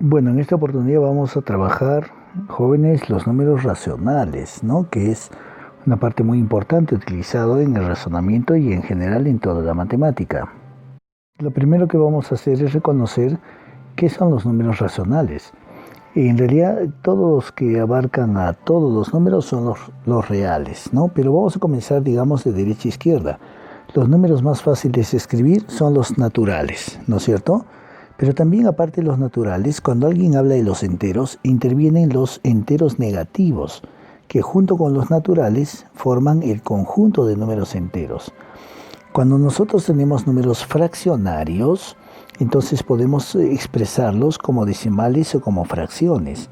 Bueno, en esta oportunidad vamos a trabajar, jóvenes, los números racionales, ¿no? Que es una parte muy importante utilizado en el razonamiento y en general en toda la matemática. Lo primero que vamos a hacer es reconocer qué son los números racionales. En realidad, todos los que abarcan a todos los números son los reales, ¿no? Pero vamos a comenzar, digamos, de derecha a izquierda. Los números más fáciles de escribir son los naturales, ¿no es cierto? Pero también aparte de los naturales, cuando alguien habla de los enteros, intervienen los enteros negativos, que junto con los naturales forman el conjunto de números enteros. Cuando nosotros tenemos números fraccionarios, entonces podemos expresarlos como decimales o como fracciones.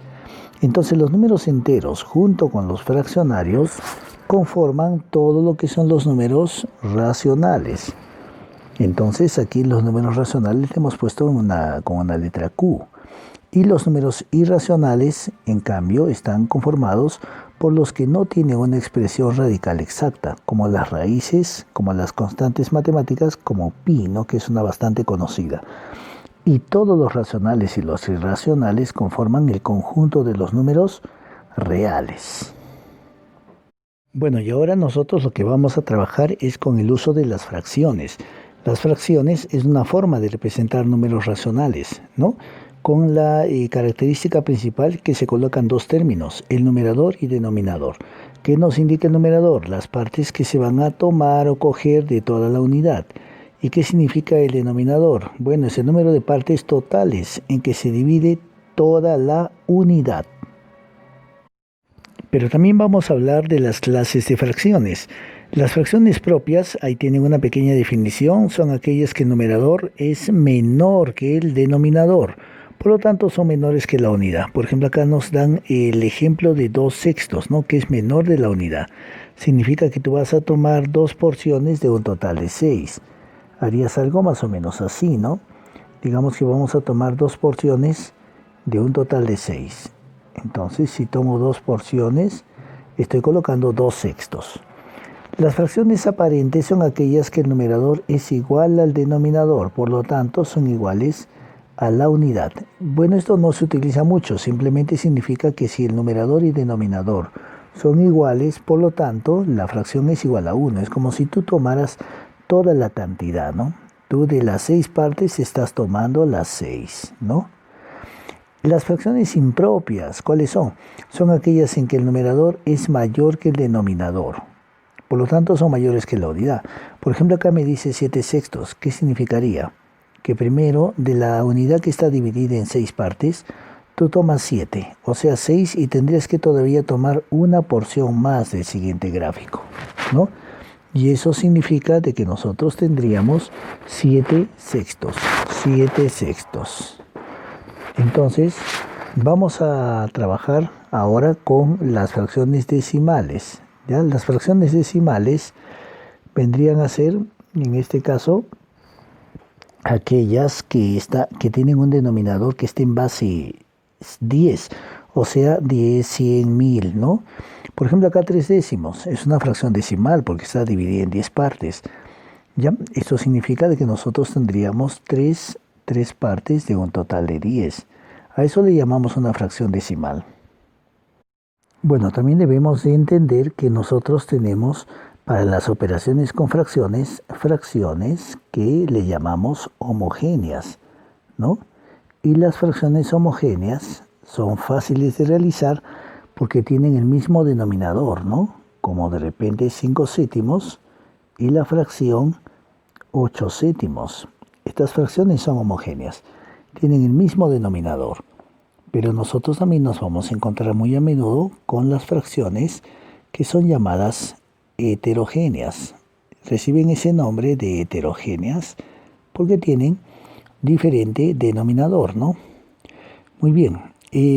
Entonces los números enteros junto con los fraccionarios conforman todo lo que son los números racionales. Entonces aquí los números racionales le hemos puesto con una letra Q. Y los números irracionales, en cambio, están conformados por los que no tienen una expresión radical exacta, como las raíces, como las constantes matemáticas, como pi, ¿no? Que es una bastante conocida. Y todos los racionales y los irracionales conforman el conjunto de los números reales. Bueno, y ahora nosotros lo que vamos a trabajar es con el uso de las fracciones. Las fracciones es una forma de representar números racionales, ¿no? Con la característica principal que se colocan dos términos, el numerador y denominador. ¿Qué nos indica el numerador? Las partes que se van a tomar o coger de toda la unidad. ¿Y qué significa el denominador? Bueno, es el número de partes totales en que se divide toda la unidad. Pero también vamos a hablar de las clases de fracciones. Las fracciones propias, ahí tienen una pequeña definición, son aquellas que el numerador es menor que el denominador. Por lo tanto, son menores que la unidad. Por ejemplo, acá nos dan el ejemplo de 2/6, ¿no? Que es menor de la unidad. Significa que tú vas a tomar dos porciones de un total de 6. Harías algo más o menos así, ¿no? Digamos que vamos a tomar dos porciones de un total de 6. Entonces, si tomo dos porciones, estoy colocando 2/6. Las fracciones aparentes son aquellas que el numerador es igual al denominador, por lo tanto son iguales a la unidad. Bueno, esto no se utiliza mucho, simplemente significa que si el numerador y denominador son iguales, por lo tanto la fracción es igual a 1. Es como si tú tomaras toda la cantidad, ¿no? Tú de las 6 partes estás tomando las 6, ¿no? Las fracciones impropias, ¿cuáles son? Son aquellas en que el numerador es mayor que el denominador. Por lo tanto, son mayores que la unidad. Por ejemplo, acá me dice 7/6. ¿Qué significaría? Que primero, de la unidad que está dividida en 6 partes, tú tomas 7, o sea 6, y tendrías que todavía tomar una porción más del siguiente gráfico, ¿no? Y eso significa de que nosotros tendríamos 7/6. 7/6. Entonces, vamos a trabajar ahora con las fracciones decimales. ¿Ya? Las fracciones decimales vendrían a ser, en este caso, aquellas que tienen un denominador que esté en base 10, o sea, 10, 100, 1000, ¿no? Por ejemplo, acá 3/10 es una fracción decimal porque está dividida en 10 partes. ¿Ya? Esto significa de que nosotros tendríamos tres partes de un total de 10. A eso le llamamos una fracción decimal. Bueno, también debemos de entender que nosotros tenemos para las operaciones con fracciones, fracciones que le llamamos homogéneas, ¿no? Y las fracciones homogéneas son fáciles de realizar porque tienen el mismo denominador, ¿no? Como de repente 5/7 y la fracción 8/7. Estas fracciones son homogéneas, tienen el mismo denominador. Pero nosotros también nos vamos a encontrar muy a menudo con las fracciones que son llamadas heterogéneas. Reciben ese nombre de heterogéneas porque tienen diferente denominador, ¿no? Muy bien.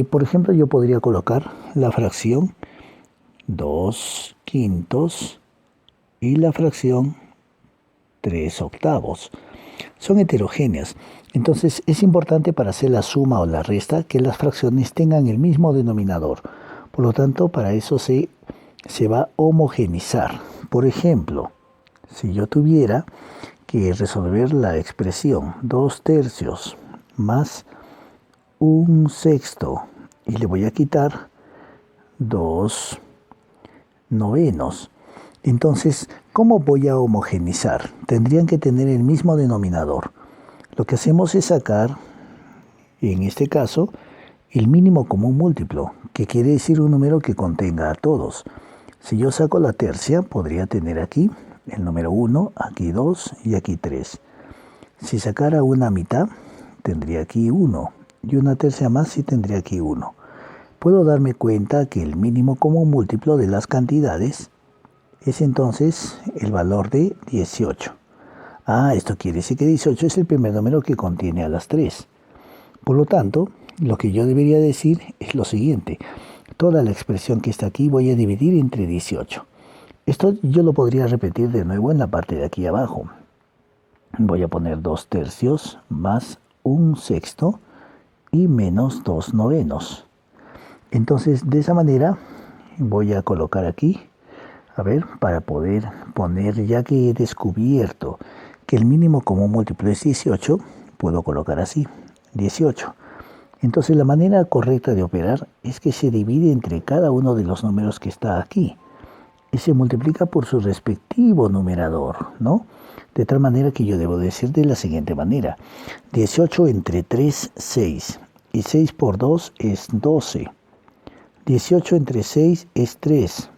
Por ejemplo, yo podría colocar la fracción 2/5 y la fracción 3/8. Son heterogéneas. Entonces es importante para hacer la suma o la resta que las fracciones tengan el mismo denominador. Por lo tanto, para eso se va a homogenizar. Por ejemplo, si yo tuviera que resolver la expresión 2/3 más un sexto y le voy a quitar 2 novenos. Entonces, ¿cómo voy a homogeneizar? Tendrían que tener el mismo denominador. Lo que hacemos es sacar, en este caso, el mínimo común múltiplo, que quiere decir un número que contenga a todos. Si yo saco la tercia, podría tener aquí el número 1, aquí 2 y aquí 3. Si sacara una mitad, tendría aquí 1. Y una tercia más y tendría aquí 1. Puedo darme cuenta que el mínimo común múltiplo de las cantidades es entonces el valor de 18. Esto quiere decir que 18 es el primer número que contiene a las 3. Por lo tanto, lo que yo debería decir es lo siguiente. Toda la expresión que está aquí voy a dividir entre 18. Esto yo lo podría repetir de nuevo en la parte de aquí abajo. Voy a poner 2 tercios más un sexto y menos 2 novenos. Entonces, de esa manera, voy a colocar aquí, para poder poner, ya que he descubierto que el mínimo común múltiplo es 18, puedo colocar así, 18. Entonces, la manera correcta de operar es que se divide entre cada uno de los números que está aquí y se multiplica por su respectivo numerador, ¿no? De tal manera que yo debo decir de la siguiente manera. 18 entre 3, 6. Y 6 por 2 es 12. 18 entre 6 es 3.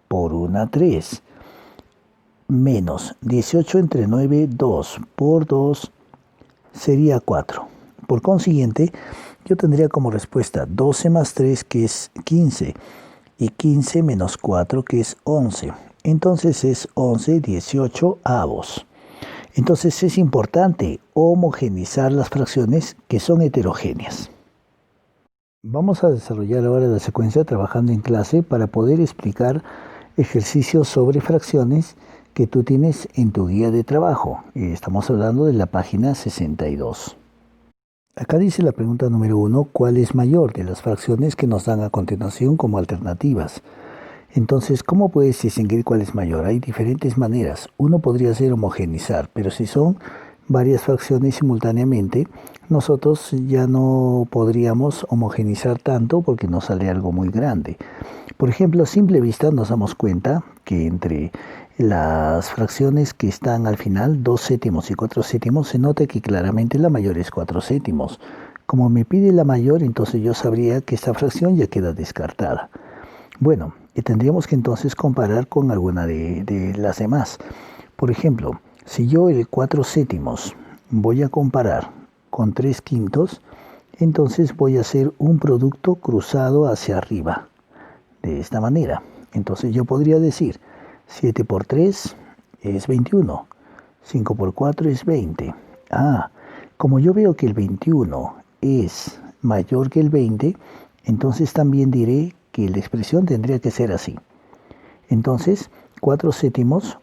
Por 1, 3. Menos 18 entre 9, 2. Por 2 sería 4. Por consiguiente, yo tendría como respuesta 12 más 3, que es 15. Y 15 menos 4, que es 11. Entonces es 11 18avos. Entonces es importante homogeneizar las fracciones que son heterogéneas. Vamos a desarrollar ahora la secuencia trabajando en clase para poder explicar ejercicios sobre fracciones que tú tienes en tu guía de trabajo. Estamos hablando de la página 62. Acá dice la pregunta número 1, ¿cuál es mayor de las fracciones que nos dan a continuación como alternativas? Entonces, ¿cómo puedes distinguir cuál es mayor? Hay diferentes maneras. Uno podría ser homogeneizar, pero si son varias fracciones simultáneamente, nosotros ya no podríamos homogeneizar tanto porque nos sale algo muy grande. Por ejemplo, a simple vista nos damos cuenta que entre las fracciones que están al final, 2 séptimos y 4 séptimos, se nota que claramente la mayor es 4 séptimos. Como me pide la mayor, entonces yo sabría que esta fracción ya queda descartada. Bueno, tendríamos que entonces comparar con alguna de las demás. Por ejemplo, si yo el 4 séptimos voy a comparar con 3 quintos, entonces voy a hacer un producto cruzado hacia arriba. De esta manera. Entonces yo podría decir 7 por 3 es 21. 5 por 4 es 20. Como yo veo que el 21 es mayor que el 20, entonces también diré que la expresión tendría que ser así. Entonces, 4 séptimos,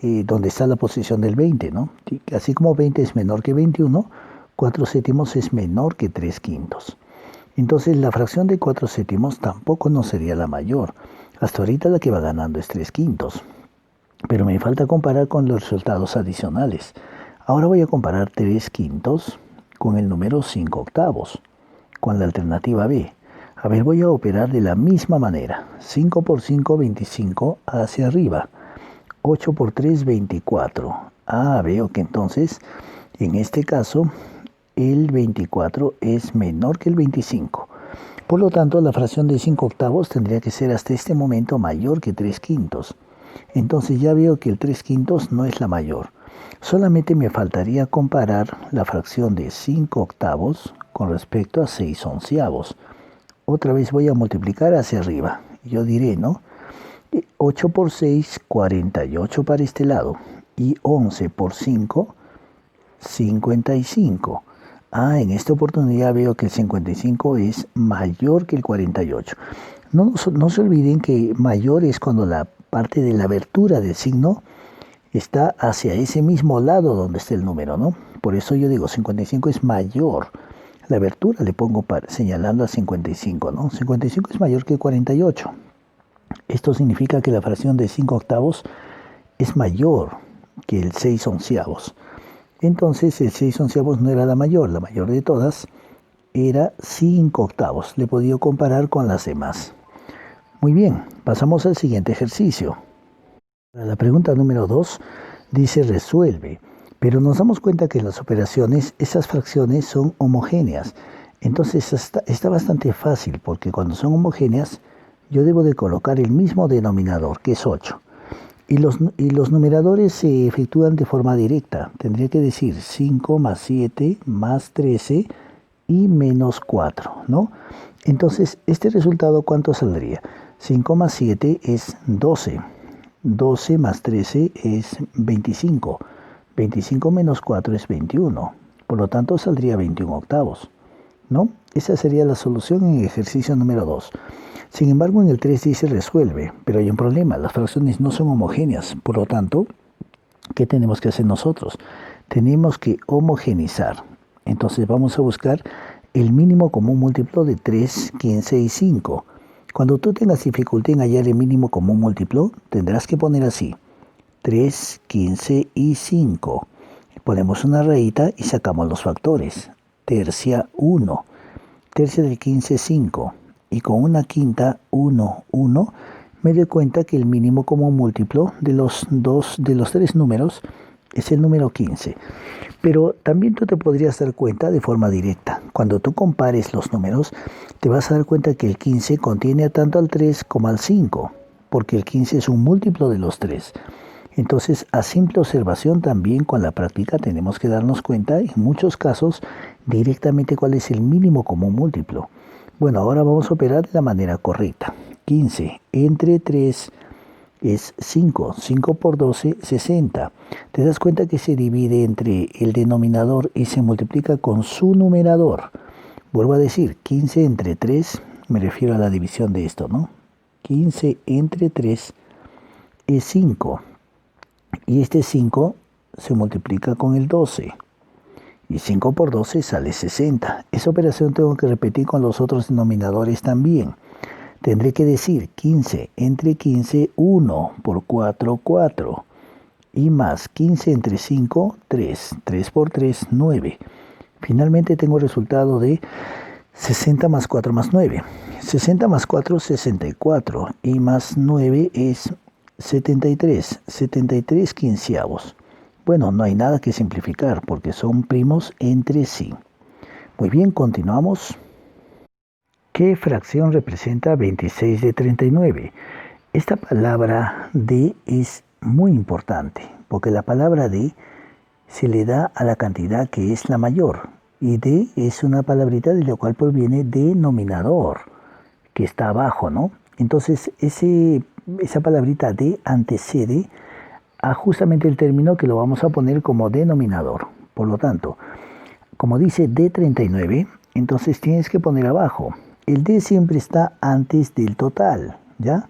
donde está la posición del 20, ¿no? Así como 20 es menor que 21, 4 séptimos es menor que 3 quintos. Entonces la fracción de 4 séptimos tampoco no sería la mayor. Hasta ahorita la que va ganando es 3 quintos. Pero me falta comparar con los resultados adicionales. Ahora voy a comparar 3 quintos con el número 5 octavos, con la alternativa B. Voy a operar de la misma manera. 5 por 5, 25 hacia arriba. 8 por 3, 24. Veo que entonces, en este caso, el 24 es menor que el 25. Por lo tanto, la fracción de 5 octavos tendría que ser hasta este momento mayor que 3 quintos. Entonces ya veo que el 3 quintos no es la mayor. Solamente me faltaría comparar la fracción de 5 octavos con respecto a 6 onceavos. Otra vez voy a multiplicar hacia arriba. Yo diré, ¿no? 8 por 6, 48 para este lado. Y 11 por 5, 55. En esta oportunidad veo que el 55 es mayor que el 48. No se olviden que mayor es cuando la parte de la abertura del signo está hacia ese mismo lado donde está el número, ¿no? Por eso yo digo 55 es mayor. La abertura le pongo señalando a 55, ¿no? 55 es mayor que 48. Esto significa que la fracción de 5 octavos es mayor que el 6 onceavos. Entonces el 6 onceavos no era la mayor de todas era 5 octavos. Le he podido comparar con las demás. Muy bien, pasamos al siguiente ejercicio. La pregunta número 2 dice resuelve, pero nos damos cuenta que en las operaciones esas fracciones son homogéneas. Entonces está bastante fácil porque cuando son homogéneas yo debo de colocar el mismo denominador, que es 8. Y los numeradores se efectúan de forma directa. Tendría que decir 5 más 7 más 13 y menos 4, ¿no? Entonces, este resultado, ¿cuánto saldría? 5 más 7 es 12. 12 más 13 es 25. 25 menos 4 es 21. Por lo tanto, saldría 21 octavos, ¿no? Esa sería la solución en el ejercicio número 2. Sin embargo, en el 3 dice resuelve, pero hay un problema. Las fracciones no son homogéneas. Por lo tanto, ¿qué tenemos que hacer nosotros? Tenemos que homogeneizar. Entonces vamos a buscar el mínimo común múltiplo de 3, 15 y 5. Cuando tú tengas dificultad en hallar el mínimo común múltiplo, tendrás que poner así: 3, 15 y 5. Ponemos una rayita y sacamos los factores. Tercia 1. Tercia del 15, 5. Y con una quinta 1, 1, me doy cuenta que el mínimo común múltiplo de los tres números es el número 15. Pero también tú te podrías dar cuenta de forma directa. Cuando tú compares los números, te vas a dar cuenta que el 15 contiene tanto al 3 como al 5, porque el 15 es un múltiplo de los 3. Entonces, a simple observación, también con la práctica tenemos que darnos cuenta, en muchos casos, directamente cuál es el mínimo común múltiplo. Bueno, ahora vamos a operar de la manera correcta. 15 entre 3 es 5. 5 por 12, 60. Te das cuenta que se divide entre el denominador y se multiplica con su numerador. Vuelvo a decir, 15 entre 3, me refiero a la división de esto, ¿no? 15 entre 3 es 5. Y este 5 se multiplica con el 12. Y 5 por 12 sale 60. Esa operación tengo que repetir con los otros denominadores también. Tendré que decir 15 entre 15, 1 por 4, 4. Y más 15 entre 5, 3. 3 por 3, 9. Finalmente tengo el resultado de 60 más 4 más 9. 60 más 4, 64. Y más 9 es 73. 73 quinceavos. Bueno, no hay nada que simplificar porque son primos entre sí. Muy bien, continuamos. ¿Qué fracción representa 26 de 39? Esta palabra de es muy importante porque la palabra de se le da a la cantidad que es la mayor. Y de es una palabrita de la cual proviene denominador, que está abajo, ¿no? Entonces, esa palabrita de antecede a justamente el término que lo vamos a poner como denominador. Por lo tanto, como dice D39, entonces tienes que poner abajo. El D siempre está antes del total, ¿ya?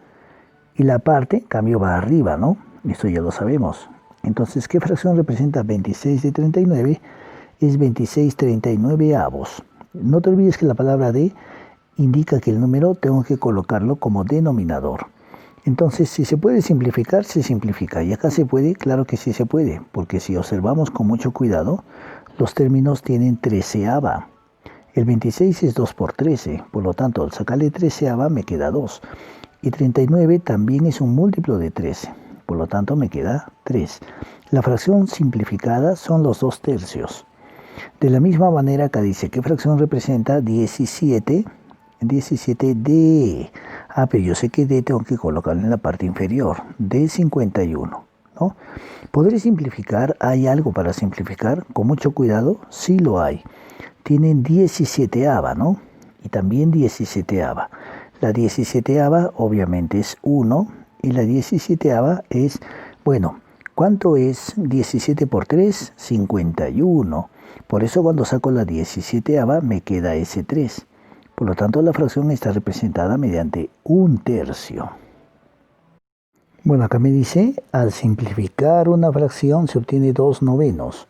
Y la parte, cambio, va arriba, ¿no? Esto ya lo sabemos. Entonces, ¿qué fracción representa 26 de 39? Es 26 39avos. No te olvides que la palabra D indica que el número tengo que colocarlo como denominador. Entonces, si se puede simplificar, se simplifica. Y acá se puede, claro que sí se puede, porque si observamos con mucho cuidado, los términos tienen treceava. El 26 es 2 por 13, por lo tanto, al sacarle treceava me queda 2. Y 39 también es un múltiplo de 13, por lo tanto me queda 3. La fracción simplificada son los 2 tercios. De la misma manera, acá dice, ¿qué fracción representa 17? 17D. Pero yo sé que D tengo que colocarlo en la parte inferior. D 51, ¿no? ¿Podré simplificar? ¿Hay algo para simplificar? Con mucho cuidado, sí lo hay. Tienen 17ava, ¿no? Y también 17ava. La 17ava obviamente es 1 y la 17ava es, bueno, ¿cuánto es 17 por 3? 51. Por eso cuando saco la 17ava me queda ese 3. Por lo tanto, la fracción está representada mediante un tercio. Bueno, acá me dice, al simplificar una fracción se obtiene 2 novenos.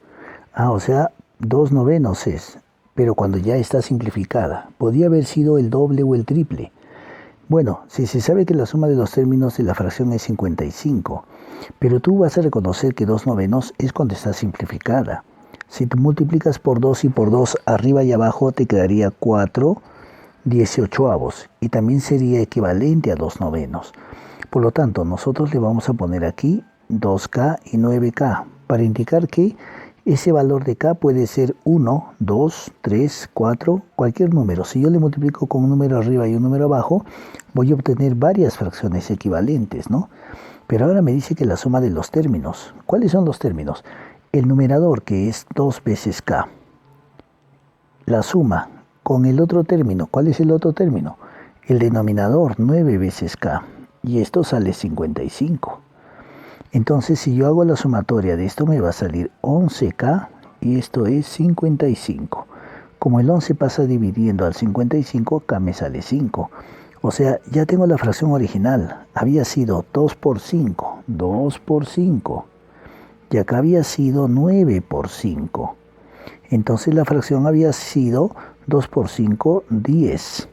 O sea, 2 novenos es, pero cuando ya está simplificada. Podría haber sido el doble o el triple. Bueno, si se sabe que la suma de los términos de la fracción es 55, pero tú vas a reconocer que 2 novenos es cuando está simplificada. Si tú multiplicas por 2 y por 2 arriba y abajo te quedaría 4/18 y también sería equivalente a 2/9. Por lo tanto, nosotros le vamos a poner aquí 2K y 9K para indicar que ese valor de K puede ser 1, 2, 3, 4, cualquier número. Si yo le multiplico con un número arriba y un número abajo, voy a obtener varias fracciones equivalentes, ¿no? Pero ahora me dice que la suma de los términos. ¿Cuáles son los términos? El numerador, que es 2 veces K. La suma con el otro término. ¿Cuál es el otro término? El denominador, 9 veces K. Y esto sale 55. Entonces, si yo hago la sumatoria de esto, me va a salir 11K y esto es 55. Como el 11 pasa dividiendo al 55, K me sale 5. O sea, ya tengo la fracción original. Había sido 2 por 5, 2 por 5. Y acá había sido 9 por 5. Entonces la fracción había sido 2 por 5, 10.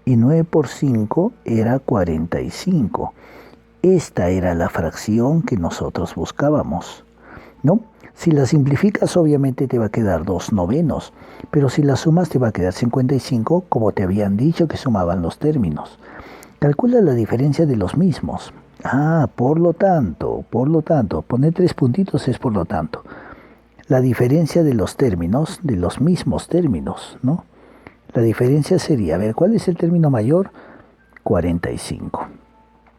Y 9 por 5 era 45. Esta era la fracción que nosotros buscábamos, ¿no? Si la simplificas, obviamente te va a quedar 2/9, pero si la sumas te va a quedar 55, como te habían dicho que sumaban los términos. Calcula la diferencia de los mismos. Por lo tanto, poner 3 puntitos es por lo tanto. La diferencia de los términos, de los mismos términos, ¿no? La diferencia sería, a ver, ¿cuál es el término mayor? 45.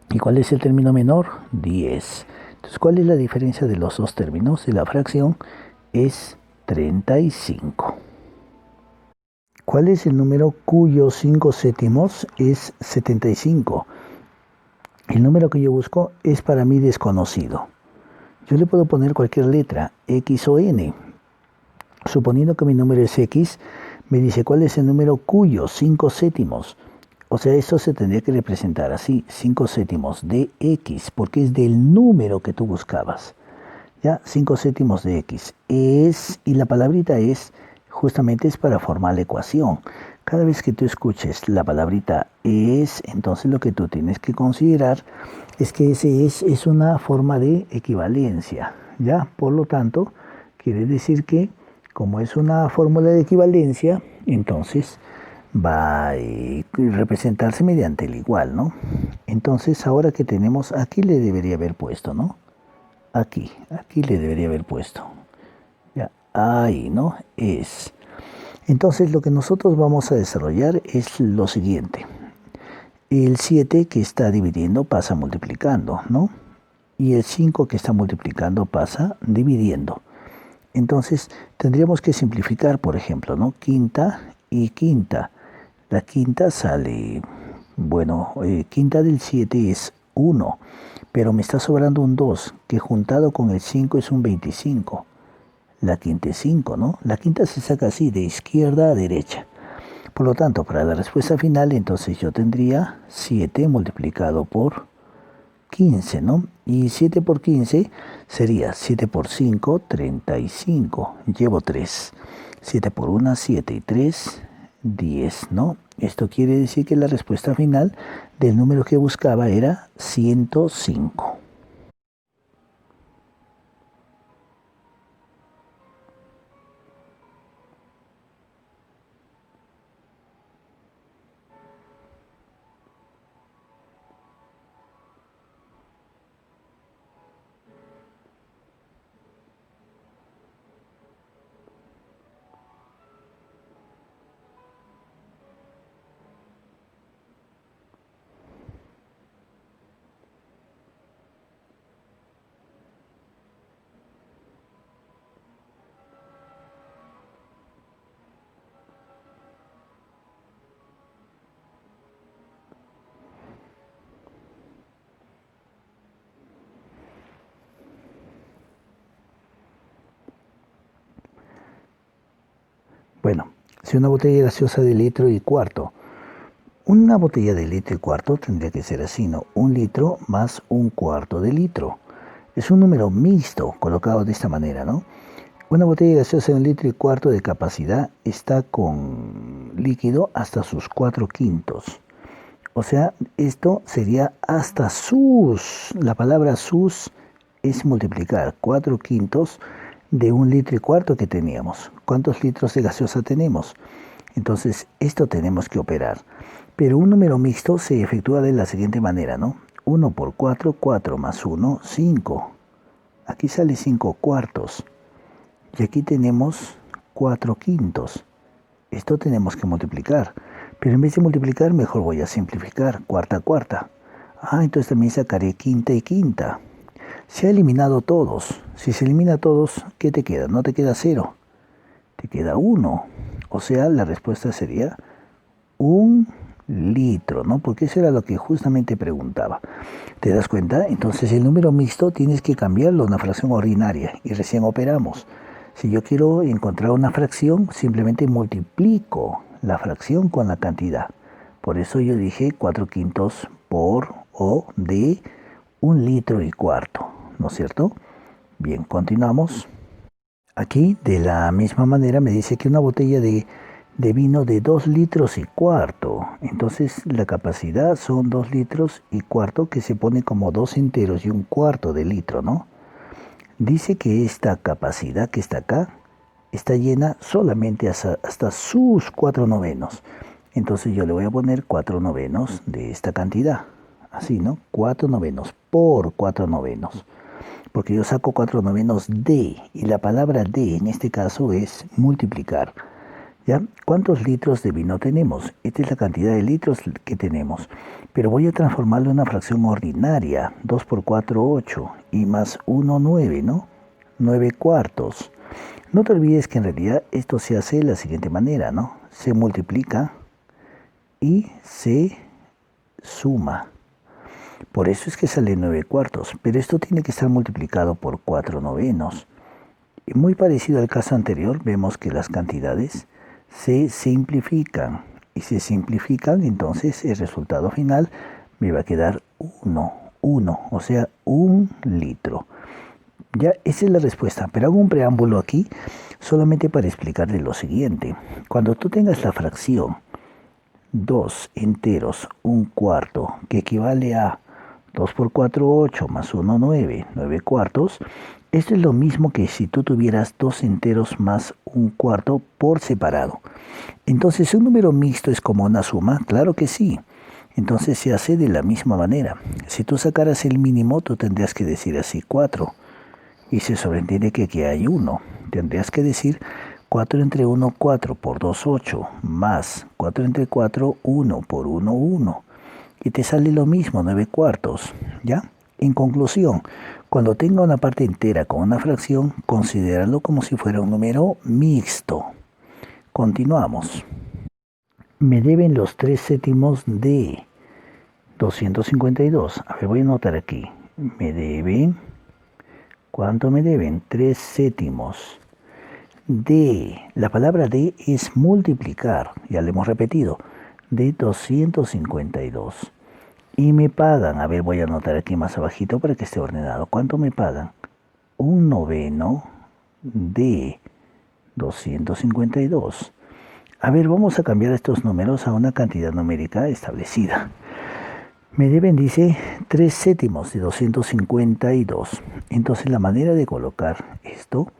¿Y cuál es el término menor? 10. Entonces, ¿cuál es la diferencia de los dos términos de la fracción? Es 35. ¿Cuál es el número cuyos 5 séptimos es 75? El número que yo busco es para mí desconocido. Yo le puedo poner cualquier letra, X o N. Suponiendo que mi número es X, me dice cuál es el número cuyos 5 séptimos. O sea, esto se tendría que representar así, 5 séptimos de X, porque es del número que tú buscabas. ¿Ya? 5 séptimos de X. Y la palabrita es, justamente es para formar la ecuación. Cada vez que tú escuches la palabrita es, entonces lo que tú tienes que considerar es que ese es una forma de equivalencia. ¿Ya? Por lo tanto, quiere decir que, como es una fórmula de equivalencia, entonces va a representarse mediante el igual, ¿no? Entonces, ahora que tenemos, aquí le debería haber puesto, ¿no? Aquí le debería haber puesto. Ya, ahí, ¿no? Es. Entonces, lo que nosotros vamos a desarrollar es lo siguiente. El 7 que está dividiendo pasa multiplicando, ¿no? Y el 5 que está multiplicando pasa dividiendo. Entonces, tendríamos que simplificar, por ejemplo, ¿no? Quinta y quinta. La quinta sale, bueno, quinta del 7 es 1, pero me está sobrando un 2, que juntado con el 5 es un 25. La quinta es 5, ¿no? La quinta se saca así, de izquierda a derecha. Por lo tanto, para la respuesta final, entonces yo tendría 7 multiplicado por 15, ¿no? Y 7 por 15 sería 7 por 5, 35. Llevo 3. 7 por 1, 7 y 3, 10, ¿no? Esto quiere decir que la respuesta final del número que buscaba era 105. Bueno, si una botella gaseosa de litro y cuarto, una botella de litro y cuarto tendría que ser así, ¿no? 1 litro más 1/4 de litro. Es un número mixto, colocado de esta manera, ¿no? Una botella gaseosa de 1 litro y cuarto de capacidad está con líquido hasta sus 4/5. O sea, esto sería hasta sus. La palabra sus es multiplicar 4/5 de 1,25 litros que teníamos. ¿Cuántos litros de gaseosa tenemos? Entonces, esto tenemos que operar. Pero un número mixto se efectúa de la siguiente manera, ¿no? 1 por 4, 4 más 1, 5. Aquí sale 5 cuartos. Y aquí tenemos 4 quintos. Esto tenemos que multiplicar. Pero en vez de multiplicar, mejor voy a simplificar. Cuarta, cuarta. Entonces también sacaré quinta y quinta. Se ha eliminado todos. Si se elimina todos, ¿qué te queda? No te queda 0. Te queda 1. O sea, la respuesta sería 1 litro, ¿no? Porque eso era lo que justamente preguntaba. ¿Te das cuenta? Entonces el número mixto tienes que cambiarlo a una fracción ordinaria y recién operamos. Si yo quiero encontrar una fracción, simplemente multiplico la fracción con la cantidad. Por eso yo dije 4 quintos por o de 1,25 litros, ¿no es cierto? Bien, continuamos. Aquí, de la misma manera, me dice que una botella de vino de 2,25 litros. Entonces, la capacidad son 2,25 litros, que se pone como 2 enteros y 1/4 de litro, ¿no? Dice que esta capacidad que está acá está llena solamente hasta sus 4/9. Entonces, yo le voy a poner 4/9 de esta cantidad. Así, ¿no? 4/9 por 4/9. Porque yo saco 4/9 de, y la palabra de en este caso es multiplicar. ¿Ya? ¿Cuántos litros de vino tenemos? Esta es la cantidad de litros que tenemos. Pero voy a transformarlo en una fracción ordinaria. 2 por 4, 8. Y más 1, 9, ¿no? 9 cuartos. No te olvides que en realidad esto se hace de la siguiente manera, ¿no? Se multiplica y se suma. Por eso es que sale 9 cuartos, pero esto tiene que estar multiplicado por 4/9. Y muy parecido al caso anterior, vemos que las cantidades se simplifican. Y se simplifican, entonces el resultado final me va a quedar 1, o sea, 1 litro. Ya, esa es la respuesta, pero hago un preámbulo aquí solamente para explicarle lo siguiente. Cuando tú tengas la fracción 2 enteros, 1/4, que equivale a 2 por 4, 8, más 1, 9, 9 cuartos. Esto es lo mismo que si tú tuvieras 2 enteros más 1/4 por separado. Entonces, ¿un número mixto es como una suma? Claro que sí. Entonces se hace de la misma manera. Si tú sacaras el mínimo, tú tendrías que decir así 4. Y se sobreentiende que aquí hay 1. Tendrías que decir 4 entre 1, 4 por 2, 8, más 4 entre 4, 1 por 1, 1. Y te sale lo mismo, 9 cuartos, ¿ya? En conclusión, cuando tenga una parte entera con una fracción, considéralo como si fuera un número mixto. Continuamos. Me deben los 3 séptimos de 252. A ver, voy a anotar aquí. Me deben, ¿cuánto me deben? 3 séptimos de, la palabra de es multiplicar, ya lo hemos repetido, de 252. Y me pagan, a ver, voy a anotar aquí más abajito para que esté ordenado. ¿Cuánto me pagan? 1/9 de 252. A ver, vamos a cambiar estos números a una cantidad numérica establecida. Me deben, dice, 3 séptimos de 252. Entonces la manera de colocar esto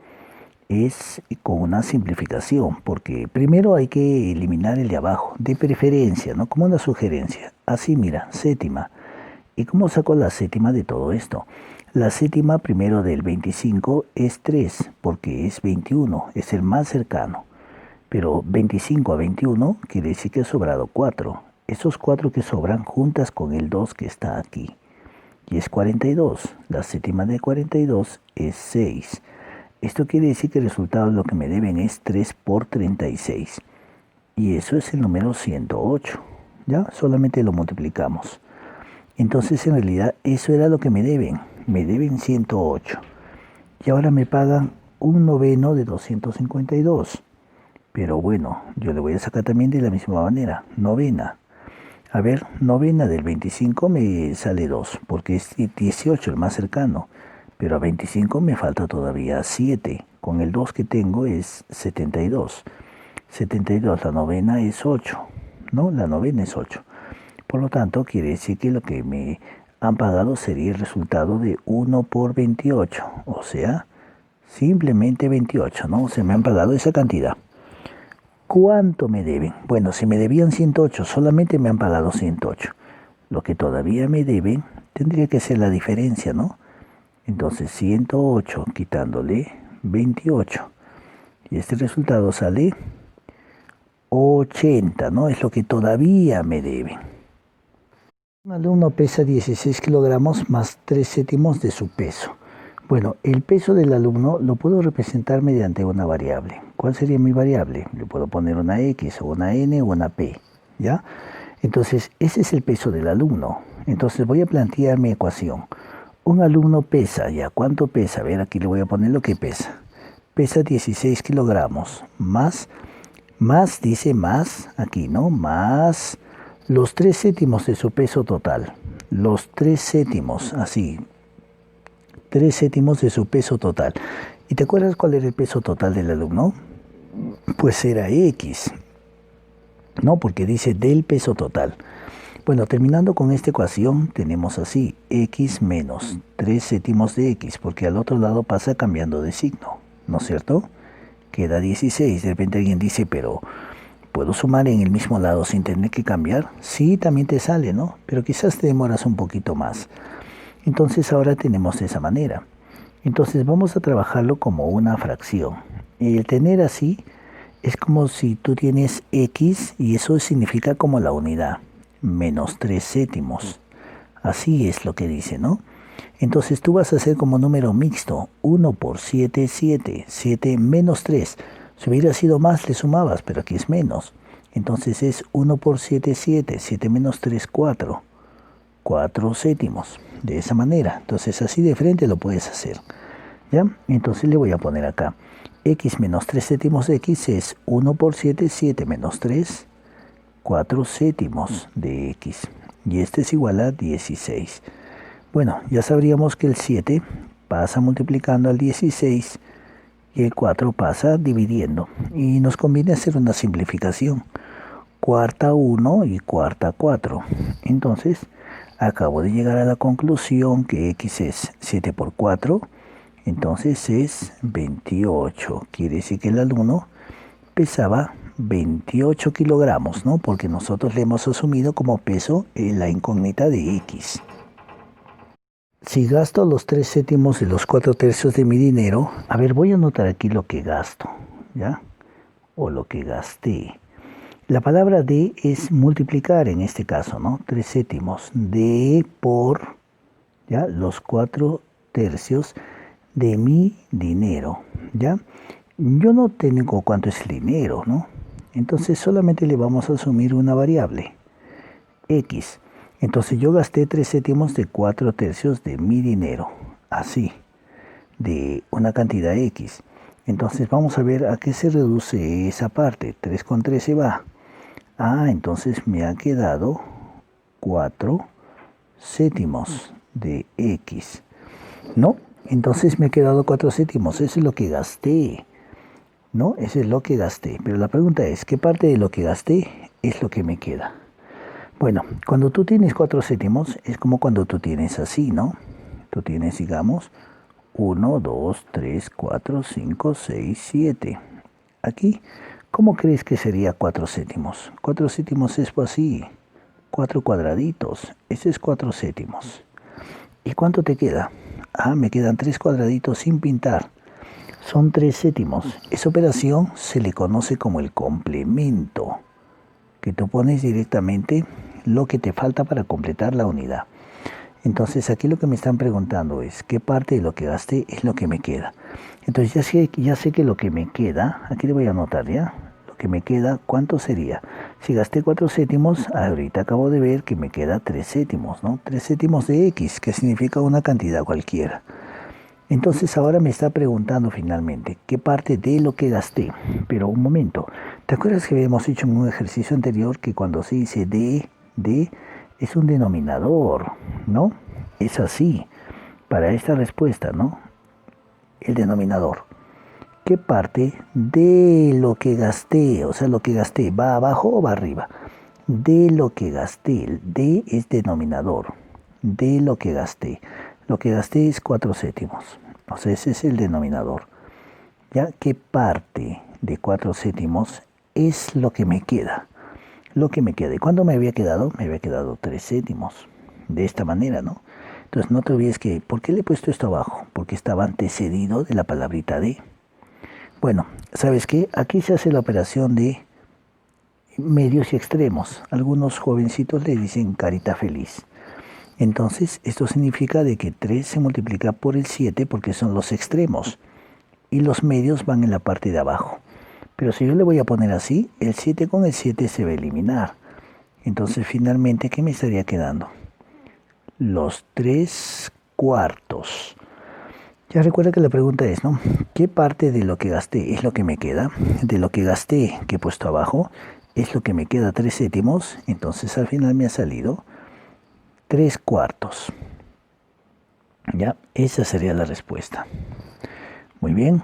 es con una simplificación, porque primero hay que eliminar el de abajo, de preferencia, ¿no? Como una sugerencia. Así, mira, séptima. ¿Y cómo saco la séptima de todo esto? La séptima primero del 25 es 3, porque es 21, es el más cercano. Pero 25 a 21 quiere decir que ha sobrado 4. Esos 4 que sobran juntas con el 2 que está aquí. Y es 42. La séptima de 42 es 6. Esto quiere decir que el resultado de lo que me deben es 3 por 36. Y eso es el número 108. ¿Ya? Solamente lo multiplicamos. Entonces, en realidad, eso era lo que me deben. Me deben 108. Y ahora me pagan 1/9 de 252. Pero bueno, yo le voy a sacar también de la misma manera. Novena. A ver, novena del 25 me sale 2, porque es 18 el más cercano. Pero a 25 me falta todavía 7. Con el 2 que tengo es 72. 72, la novena es 8. ¿No? La novena es 8. Por lo tanto, quiere decir que lo que me han pagado sería el resultado de 1 por 28. O sea, Simplemente 28, ¿no? Se me han pagado esa cantidad. ¿Cuánto me deben? Bueno, si me debían 108, solamente me han pagado 108. Lo que todavía me deben tendría que ser la diferencia, ¿no? Entonces 108 quitándole 28. Y este resultado sale 80, ¿no? Es lo que todavía me deben. Un alumno pesa 16 kilogramos más 3 séptimos de su peso. Bueno, el peso del alumno lo puedo representar mediante una variable. ¿Cuál sería mi variable? Le puedo poner una X o una N o una P, ¿ya? Entonces, ese es el peso del alumno. Entonces voy a plantear mi ecuación. Un alumno pesa, ¿ya? ¿Cuánto pesa? A ver, aquí le voy a poner lo que pesa. Pesa 16 kilogramos, más, dice más, aquí, ¿no? Más los 3 séptimos de su peso total. Los 3 séptimos, así, 3 séptimos de su peso total. ¿Y te acuerdas cuál era el peso total del alumno? Pues era X, ¿no? Porque dice del peso total. Bueno, terminando con esta ecuación, tenemos así, X menos 3 séptimos de X, porque al otro lado pasa cambiando de signo, ¿no es cierto? Queda 16. De repente alguien dice, pero ¿puedo sumar en el mismo lado sin tener que cambiar? Sí, también te sale, ¿no? Pero quizás te demoras un poquito más. Entonces ahora tenemos de esa manera. Entonces vamos a trabajarlo como una fracción. El tener así es como si tú tienes X y eso significa como la unidad, menos 3 séptimos. Así es lo que dice, ¿no? Entonces tú vas a hacer como número mixto, 1 por 7, 7, 7 menos 3. Si hubiera sido más le sumabas, pero aquí es menos. Entonces es 1 por 7, 7, 7 menos 3, 4. 4 séptimos, de esa manera. Entonces así de frente lo puedes hacer, ¿ya? Entonces le voy a poner acá, X menos 3 séptimos de X es 1 por 7, 7 menos 3, 4 séptimos de X. Y este es igual a 16. Bueno, ya sabríamos que el 7 pasa multiplicando al 16 y el 4 pasa dividiendo. Y nos conviene hacer una simplificación. Cuarta 1 y cuarta 4. Entonces, acabo de llegar a la conclusión que X es 7 por 4, entonces es 28. Quiere decir que el alumno pesaba 28 kilogramos, ¿no? Porque nosotros le hemos asumido como peso la incógnita de X. Si gasto los 3 séptimos de los 4 tercios de mi dinero, a ver, voy a anotar aquí lo que gasto, ¿ya? O lo que gasté. La palabra de es multiplicar en este caso, ¿no? 3 séptimos de por, ¿ya? Los 4 tercios de mi dinero, ¿ya? Yo no tengo cuánto es el dinero, ¿no? Entonces solamente le vamos a asumir una variable, X. Entonces yo gasté 3 séptimos de 4 tercios de mi dinero, así, de una cantidad X. Entonces vamos a ver a qué se reduce esa parte. 3 con 3 se va. Entonces me ha quedado 4 séptimos de X, ¿no? Entonces me ha quedado 4 séptimos, eso es lo que gasté, ¿no? Eso es lo que gasté. Pero la pregunta es, ¿qué parte de lo que gasté es lo que me queda? Bueno, cuando tú tienes 4 séptimos, es como cuando tú tienes así, ¿no? Tú tienes, digamos, 1, 2, 3, 4, 5, 6, 7. Aquí, ¿cómo crees que sería 4 séptimos? 4 séptimos es así, 4 cuadraditos. Ese es 4 séptimos. ¿Y cuánto te queda? Me quedan 3 cuadraditos sin pintar. Son 3 séptimos. Esa operación se le conoce como el complemento, que tú pones directamente lo que te falta para completar la unidad. Entonces aquí lo que me están preguntando es, ¿qué parte de lo que gasté es lo que me queda? Entonces ya sé que lo que me queda, aquí le voy a anotar ya, lo que me queda, ¿cuánto sería? Si gasté 4 séptimos, ahorita acabo de ver que me queda 3 séptimos, ¿no? 3 séptimos de X, que significa una cantidad cualquiera. Entonces ahora me está preguntando finalmente, ¿qué parte de lo que gasté? Pero un momento, ¿te acuerdas que habíamos hecho en un ejercicio anterior que cuando se dice de, es un denominador, ¿no? Es así, para esta respuesta, ¿no? El denominador. ¿Qué parte de lo que gasté, o sea, lo que gasté, va abajo o va arriba? De lo que gasté, el de es denominador, de lo que gasté. Lo que gasté es 4 séptimos, o sea, ese es el denominador. ¿Ya? ¿Qué parte de 4 séptimos es lo que me queda? Lo que me queda. ¿Y cuánto me había quedado? Me había quedado 3 séptimos. De esta manera, ¿no? Entonces no te olvides que, ¿por qué le he puesto esto abajo? Porque estaba antecedido de la palabrita de. Bueno, ¿sabes qué? Aquí se hace la operación de medios y extremos. Algunos jovencitos le dicen carita feliz. Entonces, esto significa de que 3 se multiplica por el 7 porque son los extremos. Y los medios van en la parte de abajo. Pero si yo le voy a poner así, el 7 con el 7 se va a eliminar. Entonces, finalmente, ¿qué me estaría quedando? Los 3 cuartos. Ya recuerda que la pregunta es, ¿no? ¿Qué parte de lo que gasté es lo que me queda? De lo que gasté, que he puesto abajo, es lo que me queda 3 séptimos. Entonces al final me ha salido 3 cuartos. Ya, esa sería la respuesta. Muy bien.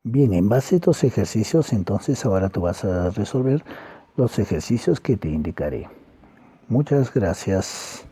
Bien, en base a estos ejercicios, entonces ahora tú vas a resolver los ejercicios que te indicaré. Muchas gracias.